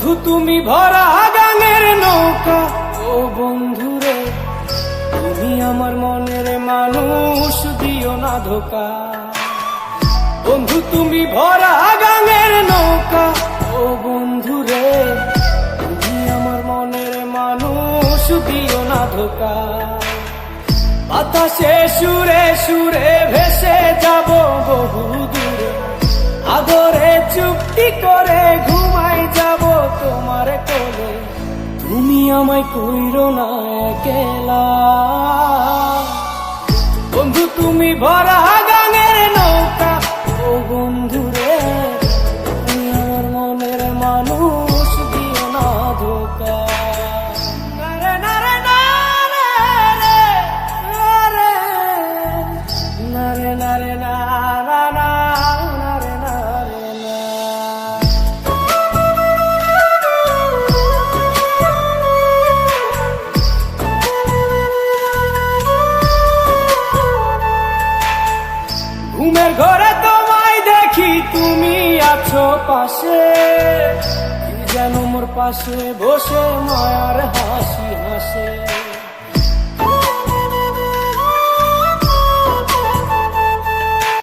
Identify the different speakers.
Speaker 1: বন্ধু তুমি ভরা গাঙের নৌকা, ও বন্ধুরে তুমি আমার মনের মানুষ, দিও না ধোকা। বন্ধু তুমি ভরা গাঙের নৌকা, ও বন্ধুরে তুমি আমার মনের মানুষ, দিও না ধোকা। বাতাসে সুরে সুরে ভেসে যাব বহু দূরে, আদরে চুক্তি করে ঘুমাই যাব তোমার কোলে। তুমি আমায় কইরো না একলা, বন্ধু তুমি ভরা গাঙের নৌকা, ও বন্ধুরে তুমি আমার মনের মানুষ, দিও না ধোকা। নারে নারে নারে নারে নারে নারে নারে নারে নারে না। ঘুমের ঘরে তোমায় দেখি তুমি আছো পাশে, কি যেন মোর পাশে বসে মায়ার হাসি হাসে।